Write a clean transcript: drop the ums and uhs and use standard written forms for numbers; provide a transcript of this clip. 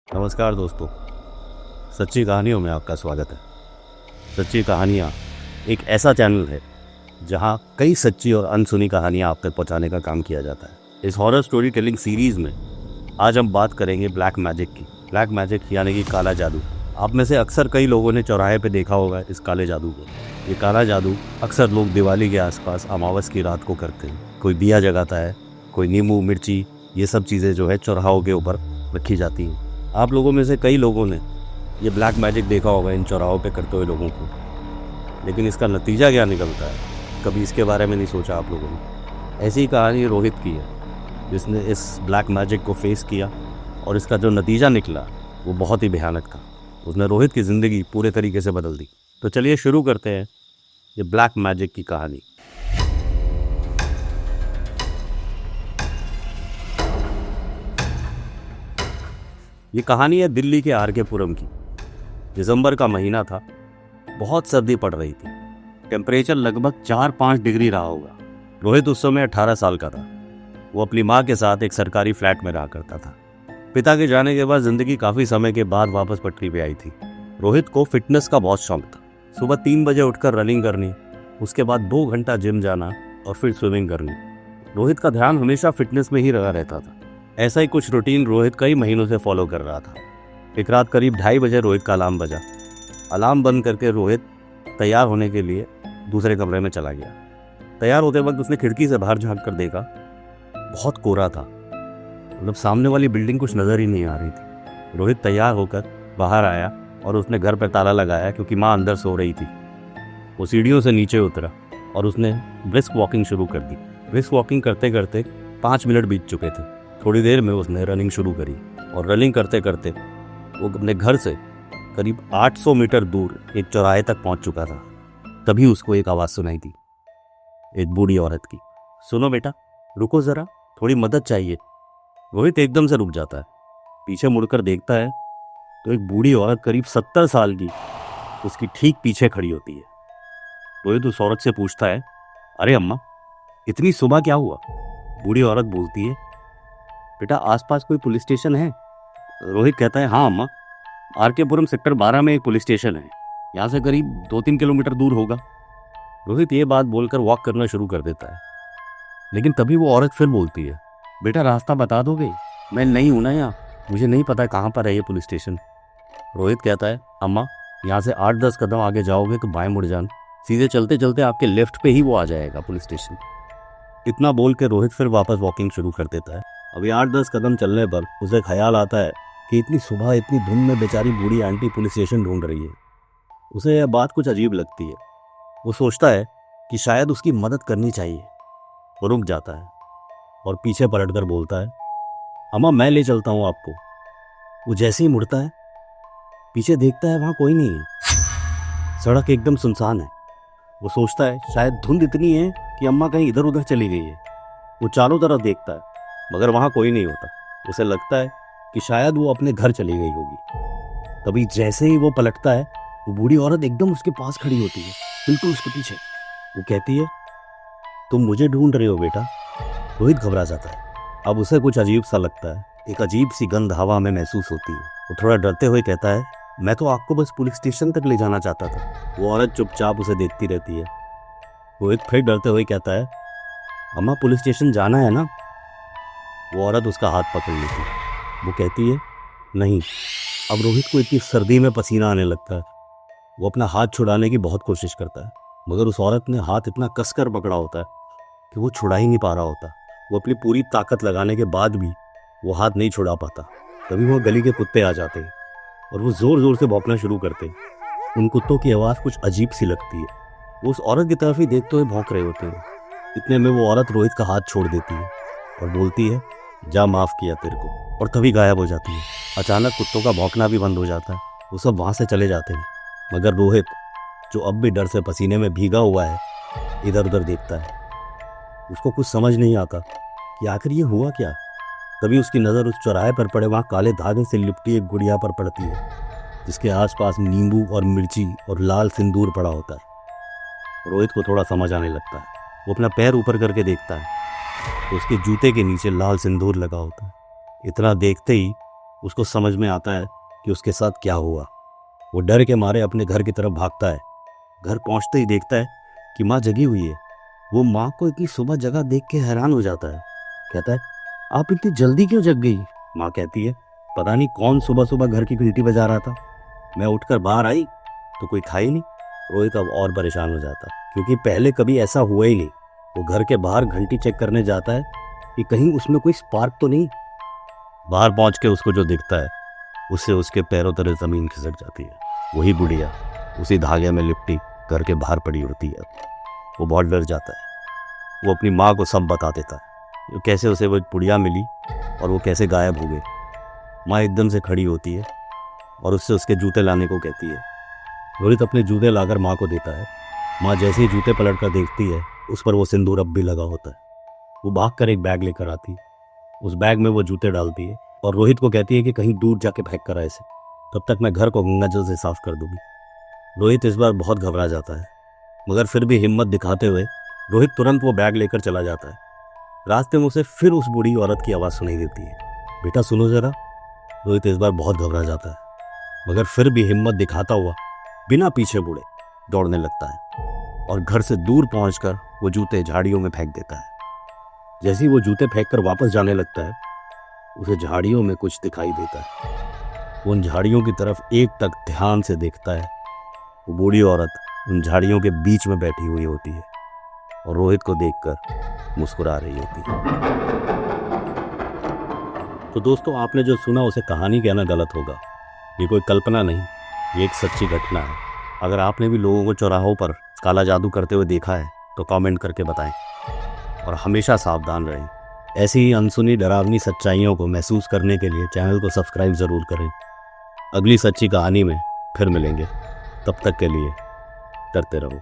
नमस्कार दोस्तों, सच्ची कहानियों में आपका स्वागत है। सच्ची कहानियाँ एक ऐसा चैनल है जहाँ कई सच्ची और अनसुनी कहानियाँ आप तक पहुँचाने का काम किया जाता है। इस हॉरर स्टोरी टेलिंग सीरीज़ में आज हम बात करेंगे ब्लैक मैजिक की। ब्लैक मैजिक यानी कि काला जादू। आप में से अक्सर कई लोगों ने चौराहे पे देखा होगा इस काले जादू को। ये काला जादू अक्सर लोग दिवाली के आसपास अमावस की रात को करते हैं। कोई दिया जगाता है, कोई नींबू मिर्ची, ये सब चीज़ें जो है चौराहों के ऊपर रखी जाती हैं। आप लोगों में से कई लोगों ने ये ब्लैक मैजिक देखा होगा इन चौराहों पे करते हुए लोगों को, लेकिन इसका नतीजा क्या निकलता है कभी इसके बारे में नहीं सोचा आप लोगों ने। ऐसी ही कहानी रोहित की है, जिसने इस ब्लैक मैजिक को फेस किया और इसका जो नतीजा निकला वो बहुत ही भयानक था। उसने रोहित की ज़िंदगी पूरे तरीके से बदल दी। तो चलिए शुरू करते हैं ये ब्लैक मैजिक की कहानी। ये कहानी है दिल्ली के आर के पुरम की। दिसंबर का महीना था, बहुत सर्दी पड़ रही थी। टेम्परेचर लगभग 4-5 डिग्री रहा होगा। रोहित उस समय 18 साल का था। वो अपनी माँ के साथ एक सरकारी फ्लैट में रहा करता था। पिता के जाने के बाद ज़िंदगी काफ़ी समय के बाद वापस पटरी पे आई थी। रोहित को फिटनेस का बहुत शौक था। सुबह 3 बजे उठकर रनिंग करनी, उसके बाद 2 घंटा जिम जाना और फिर स्विमिंग करनी। रोहित का ध्यान हमेशा फिटनेस में ही लगा रहता था। ऐसा ही कुछ रूटीन रोहित कई महीनों से फॉलो कर रहा था। एक रात करीब 2:30 बजे रोहित का अलार्म बजा। अलार्म बंद करके रोहित तैयार होने के लिए दूसरे कमरे में चला गया। तैयार होते वक्त उसने खिड़की से बाहर झांक कर देखा, बहुत कोहरा था। मतलब सामने वाली बिल्डिंग कुछ नज़र ही नहीं आ रही थी। रोहित तैयार होकर बाहर आया और उसने घर पर ताला लगाया क्योंकि माँ अंदर सो रही थी। वो सीढ़ियों से नीचे उतरा और उसने ब्रिस्क वॉकिंग शुरू कर दी। ब्रिस्क वॉकिंग करते करते 5 मिनट बीत चुके थे। थोड़ी देर में उसने रनिंग शुरू करी और रनिंग करते करते वो अपने घर से करीब 800 मीटर दूर एक चौराहे तक पहुंच चुका था। तभी उसको एक आवाज़ सुनाई दी, एक बूढ़ी औरत की। सुनो बेटा, रुको ज़रा, थोड़ी मदद चाहिए। रोहित एकदम से रुक जाता है। पीछे मुड़कर देखता है तो एक बूढ़ी औरत करीब 70 साल की उसकी ठीक पीछे खड़ी होती है। रोहित उस औरत से पूछता है, अरे अम्मा, इतनी सुबह क्या हुआ? बूढ़ी औरत बोलती है, बेटा आसपास कोई पुलिस स्टेशन है? रोहित कहता है, हाँ अम्मा, आर के पुरम सेक्टर 12 में एक पुलिस स्टेशन है। यहाँ से करीब 2-3 किलोमीटर दूर होगा। रोहित ये बात बोलकर वॉक करना शुरू कर देता है, लेकिन तभी वो औरत फिर बोलती है, बेटा रास्ता बता दोगे? मैं नहीं हूँ ना यहाँ, मुझे नहीं पता कहाँ पर है ये पुलिस स्टेशन। रोहित कहता है, अम्मा यहाँ से 8-10 कदम आगे जाओगे तो बाएं मुड़ जाना, सीधे चलते चलते आपके लेफ्ट पे ही वो आ जाएगा पुलिस स्टेशन। इतना बोल के रोहित फिर वापस वॉकिंग शुरू कर देता है। अभी 8-10 कदम चलने पर उसे ख्याल आता है कि इतनी सुबह इतनी धुंध में बेचारी बूढ़ी आंटी पुलिस स्टेशन ढूंढ रही है। उसे यह बात कुछ अजीब लगती है। वो सोचता है कि शायद उसकी मदद करनी चाहिए। वो रुक जाता है और पीछे पलटकर बोलता है, अम्मा मैं ले चलता हूँ आपको। वो जैसे ही मुड़ता है, पीछे देखता है वहाँ कोई नहीं है। सड़क एकदम सुनसान है। वो सोचता है शायद धुंध इतनी है कि अम्मा कहीं इधर उधर चली गई है। वो चारों तरफ देखता है मगर वहाँ कोई नहीं होता। उसे लगता है कि शायद वो अपने घर चली गई होगी। तभी जैसे ही वो पलटता है, वो बूढ़ी औरत एकदम उसके पास खड़ी होती है, बिल्कुल उसके पीछे। वो कहती है, तुम मुझे ढूंढ रहे हो बेटा? रोहित घबरा जाता है। अब उसे कुछ अजीब सा लगता है। एक अजीब सी गंध हवा में महसूस होती है। वो थोड़ा डरते हुए कहता है, मैं तो आपको बस पुलिस स्टेशन तक ले जाना चाहता था। वो औरत चुपचाप उसे देखती रहती है। रोहित फिर डरते हुए कहता है, अम्मा पुलिस स्टेशन जाना है ना? वो औरत उसका हाथ पकड़ लेती है। वो कहती है, नहीं। अब रोहित को इतनी सर्दी में पसीना आने लगता है। वो अपना हाथ छुड़ाने की बहुत कोशिश करता है, मगर उस औरत ने हाथ इतना कसकर पकड़ा होता है कि वो छुड़ा ही नहीं पा रहा होता। वो अपनी पूरी ताकत लगाने के बाद भी वो हाथ नहीं छुड़ा पाता। तभी वह गली के कुत्ते आ जाते हैं और वो ज़ोर ज़ोर से भौंकना शुरू करते हैं। उन कुत्तों की आवाज़ कुछ अजीब सी लगती है। वो उस औरत की तरफ ही देखते हुए भौंक रहे होते हैं। इतने में वो औरत रोहित का हाथ छोड़ देती है और बोलती है, जा माफ़ किया तेरे को, और तभी गायब हो जाती है। अचानक कुत्तों का भौंकना भी बंद हो जाता है। वो सब वहाँ से चले जाते हैं, मगर रोहित, जो अब भी डर से पसीने में भीगा हुआ है, इधर उधर देखता है। उसको कुछ समझ नहीं आता कि आखिर ये हुआ क्या। तभी उसकी नज़र उस चौराहे पर पड़े वहाँ काले धागे से लिपटी एक गुड़िया पर पड़ती है, जिसके आसपास नींबू और मिर्ची और लाल सिंदूर पड़ा होता है। रोहित को थोड़ा समझ आने लगता है। वो अपना पैर ऊपर करके देखता है तो उसके जूते के नीचे लाल सिंदूर लगा होता है। इतना देखते ही उसको समझ में आता है कि उसके साथ क्या हुआ। वो डर के मारे अपने घर की तरफ भागता है। घर पहुंचते ही देखता है कि माँ जगी हुई है। वो माँ को इतनी सुबह जगह देख के हैरान हो जाता है। कहता है, आप इतनी जल्दी क्यों जग गई? माँ कहती है, पता नहीं कौन सुबह सुबह घर की घंटी बजा रहा था। मैं उठकर बाहर आई तो कोई था ही नहीं। रोहित अब और परेशान हो जाता क्योंकि पहले कभी ऐसा हुआ ही नहीं। वो घर के बाहर घंटी चेक करने जाता है कि कहीं उसमें कोई स्पार्क तो नहीं। बाहर पहुंच के उसको जो दिखता है उससे उसके पैरों तले जमीन खिसक जाती है। वही बुढ़िया उसी धागे में लिपटी घर के बाहर पड़ी होती है। वो बहुत डर जाता है। वो अपनी माँ को सब बता देता है, कैसे उसे वो बुढ़िया मिली और वो कैसे गायब हो गई। माँ एकदम से खड़ी होती है और उससे उसके जूते लाने को कहती है। रोहित अपने जूते लाकर माँ को देता है। माँ जैसे ही जूते पलट कर देखती है उस पर वो सिंदूर अब भी लगा होता है। वो भाग कर एक बैग लेकर आती है। उस बैग में वो जूते डालती है और रोहित को कहती है कि कहीं दूर जाके फेंक कर आए इसे, तब तक मैं घर को गंगा जल से साफ कर दूंगी। रोहित इस बार बहुत घबरा जाता है, मगर फिर भी हिम्मत दिखाते हुए रोहित तुरंत वो बैग लेकर चला जाता है। रास्ते में उसे फिर उस बूढ़ी औरत की आवाज़ सुनाई देती है, बेटा सुनो जरा। रोहित इस बार बहुत घबरा जाता है, मगर फिर भी हिम्मत दिखाता हुआ बिना पीछे मुड़े दौड़ने लगता है और घर से दूर पहुंचकर वो जूते झाड़ियों में फेंक देता है। जैसे ही वो जूते फेंककर वापस जाने लगता है उसे झाड़ियों में कुछ दिखाई देता है। वो उन झाड़ियों की तरफ एक तक ध्यान से देखता है। वो बूढ़ी औरत उन झाड़ियों के बीच में बैठी हुई होती है और रोहित को देखकर मुस्कुरा रही होती है। तो दोस्तों, आपने जो सुना उसे कहानी कहना गलत होगा। ये कोई कल्पना नहीं, ये एक सच्ची घटना है। अगर आपने भी लोगों को चौराहों पर काला जादू करते हुए देखा है तो कमेंट करके बताएं और हमेशा सावधान रहें। ऐसी ही अनसुनी डरावनी सच्चाइयों को महसूस करने के लिए चैनल को सब्सक्राइब ज़रूर करें। अगली सच्ची कहानी में फिर मिलेंगे, तब तक के लिए डरते रहो।